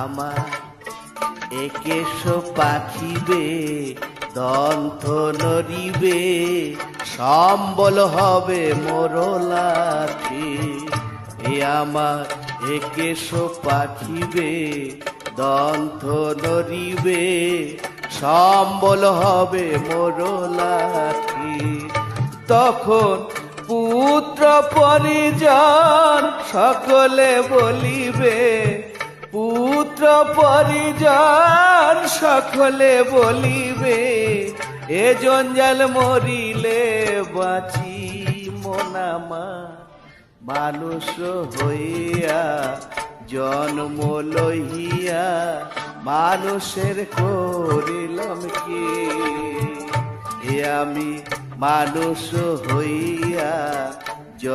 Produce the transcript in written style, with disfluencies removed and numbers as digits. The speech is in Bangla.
আমার একেশ পাখিবে দন্ত নড়িবে সম্বল হবে মোরলাঠি। এ আমার একেশ পাখিবে দন্ত নড়িবে সম্বল হবে মোরলাঠি। তখন পুত্র পরিজন সকলে বলিবে, পুত্র পরিজন সকলে বলিবে, এ জঞ্জাল মরিলে বাঁচি মনামা। মানুষ হইয়া জন্ম লইয়া মানুষের করিলাম কি? এ আমি মানুষ হইয়া